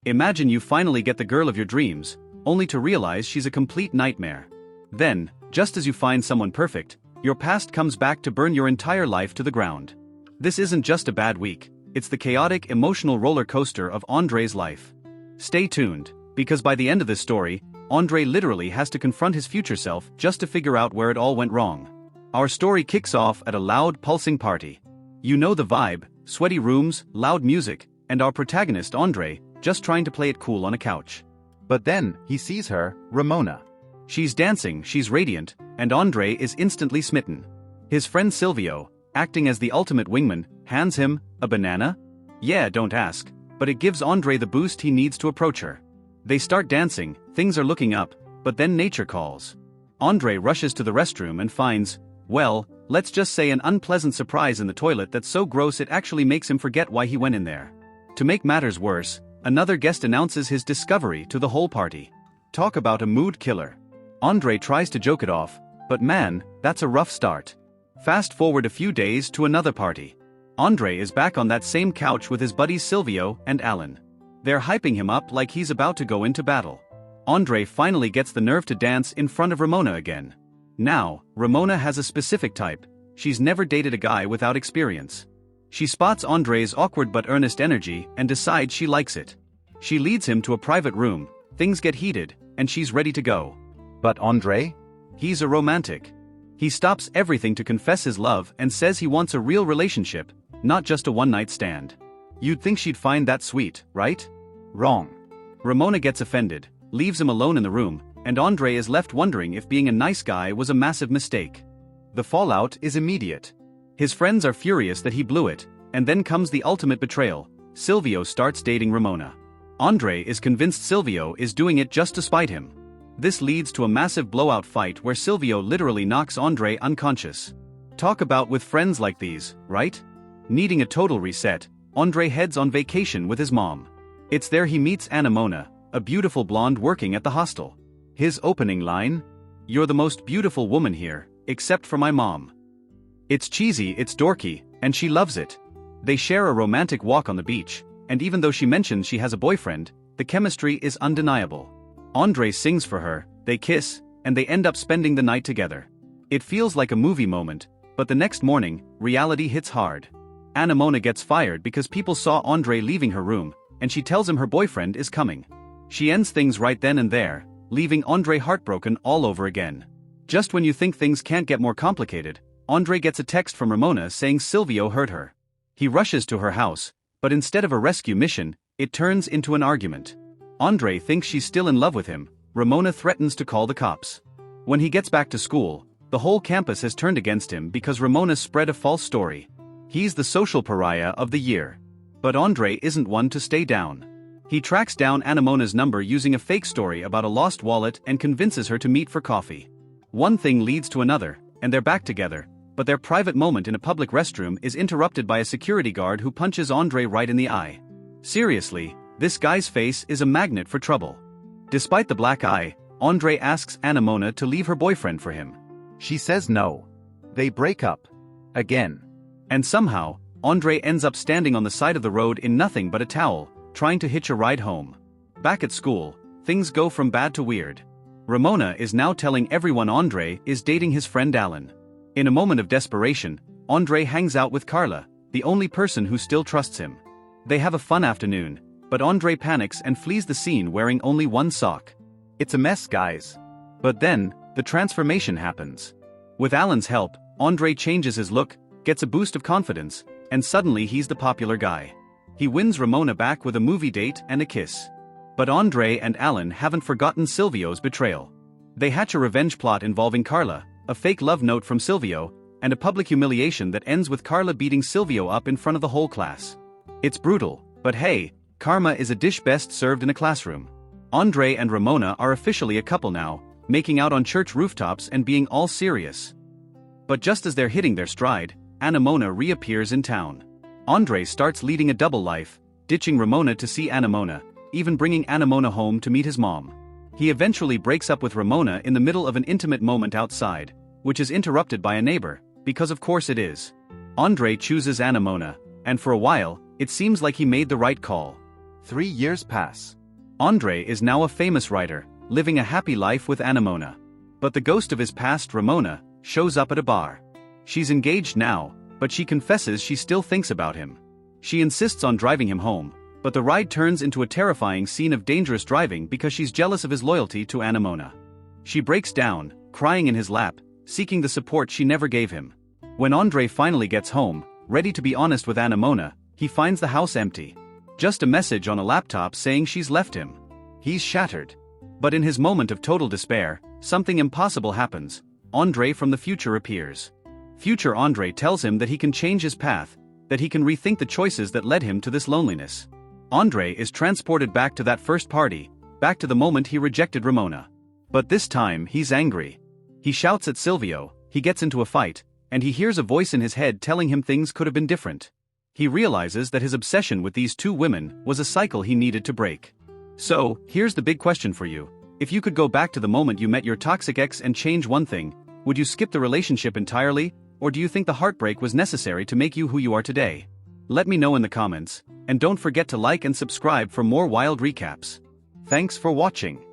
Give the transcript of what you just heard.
Imagine you finally get the girl of your dreams, only to realize she's a complete nightmare. Then, just as you find someone perfect, your past comes back to burn your entire life to the ground. This isn't just a bad week, it's the chaotic emotional roller coaster of Andre's life. Stay tuned, because by the end of this story, Andre literally has to confront his future self just to figure out where it all went wrong. Our story kicks off at a loud, pulsing party. You know the vibe: sweaty rooms, loud music, and our protagonist Andre, just trying to play it cool on a couch. But then, he sees her, Ramona. She's dancing, she's radiant, and Andre is instantly smitten. His friend Silvio, acting as the ultimate wingman, hands him a banana? Yeah, don't ask, but it gives Andre the boost he needs to approach her. They start dancing, things are looking up, but then nature calls. Andre rushes to the restroom and finds, well, let's just say an unpleasant surprise in the toilet that's so gross it actually makes him forget why he went in there. To make matters worse, another guest announces his discovery to the whole party. Talk about a mood killer. Andre tries to joke it off, but man, that's a rough start. Fast forward a few days to another party. Andre is back on that same couch with his buddies Silvio and Alan. They're hyping him up like he's about to go into battle. Andre finally gets the nerve to dance in front of Ramona again. Now, Ramona has a specific type. She's never dated a guy without experience. She spots Andre's awkward but earnest energy and decides she likes it. She leads him to a private room, things get heated, and she's ready to go. But Andre? He's a romantic. He stops everything to confess his love and says he wants a real relationship, not just a one-night stand. You'd think she'd find that sweet, right? Wrong. Ramona gets offended, leaves him alone in the room, and Andre is left wondering if being a nice guy was a massive mistake. The fallout is immediate. His friends are furious that he blew it, and then comes the ultimate betrayal. Silvio starts dating Ramona. Andre is convinced Silvio is doing it just to spite him. This leads to a massive blowout fight where Silvio literally knocks Andre unconscious. Talk about with friends like these, right? Needing a total reset, Andre heads on vacation with his mom. It's there he meets Anemona, a beautiful blonde working at the hostel. His opening line? "You're the most beautiful woman here, except for my mom." It's cheesy, it's dorky, and she loves it. They share a romantic walk on the beach, and even though she mentions she has a boyfriend, the chemistry is undeniable. Andre sings for her, they kiss, and they end up spending the night together. It feels like a movie moment, but the next morning, reality hits hard. Anemona gets fired because people saw Andre leaving her room, and she tells him her boyfriend is coming. She ends things right then and there, leaving Andre heartbroken all over again. Just when you think things can't get more complicated, Andre gets a text from Ramona saying Silvio hurt her. He rushes to her house, but instead of a rescue mission, it turns into an argument. Andre thinks she's still in love with him. Ramona threatens to call the cops. When he gets back to school, the whole campus has turned against him because Ramona spread a false story. He's the social pariah of the year. But Andre isn't one to stay down. He tracks down Anemona's number using a fake story about a lost wallet and convinces her to meet for coffee. One thing leads to another, and they're back together, but their private moment in a public restroom is interrupted by a security guard who punches Andre right in the eye. Seriously, this guy's face is a magnet for trouble. Despite the black eye, Andre asks Anemona to leave her boyfriend for him. She says no. They break up. Again. And somehow, Andre ends up standing on the side of the road in nothing but a towel, trying to hitch a ride home. Back at school, things go from bad to weird. Ramona is now telling everyone Andre is dating his friend Alan. In a moment of desperation, Andre hangs out with Carla, the only person who still trusts him. They have a fun afternoon, but Andre panics and flees the scene wearing only one sock. It's a mess, guys. But then, the transformation happens. With Alan's help, Andre changes his look, gets a boost of confidence, and suddenly he's the popular guy. He wins Ramona back with a movie date and a kiss. But Andre and Alan haven't forgotten Silvio's betrayal. They hatch a revenge plot involving Carla, a fake love note from Silvio, and a public humiliation that ends with Carla beating Silvio up in front of the whole class. It's brutal, but hey, karma is a dish best served in a classroom. Andre and Ramona are officially a couple now, making out on church rooftops and being all serious. But just as they're hitting their stride, Anemona reappears in town. Andre starts leading a double life, ditching Ramona to see Anemona, even bringing Anemona home to meet his mom. He eventually breaks up with Ramona in the middle of an intimate moment outside, which is interrupted by a neighbor, because of course it is. Andre chooses Anemona, and for a while, it seems like he made the right call. 3 years pass. Andre is now a famous writer, living a happy life with Anemona. But the ghost of his past, Ramona, shows up at a bar. She's engaged now, but she confesses she still thinks about him. She insists on driving him home, but the ride turns into a terrifying scene of dangerous driving because she's jealous of his loyalty to Anemona. She breaks down, crying in his lap, seeking the support she never gave him. When Andre finally gets home, ready to be honest with Anemona, he finds the house empty. Just a message on a laptop saying she's left him. He's shattered. But in his moment of total despair, something impossible happens. Andre from the future appears. Future Andre tells him that he can change his path, that he can rethink the choices that led him to this loneliness. Andre is transported back to that first party, back to the moment he rejected Ramona. But this time he's angry. He shouts at Silvio, he gets into a fight, and he hears a voice in his head telling him things could have been different. He realizes that his obsession with these two women was a cycle he needed to break. So, here's the big question for you. If you could go back to the moment you met your toxic ex and change one thing, would you skip the relationship entirely, or do you think the heartbreak was necessary to make you who you are today? Let me know in the comments, and don't forget to like and subscribe for more wild recaps. Thanks for watching.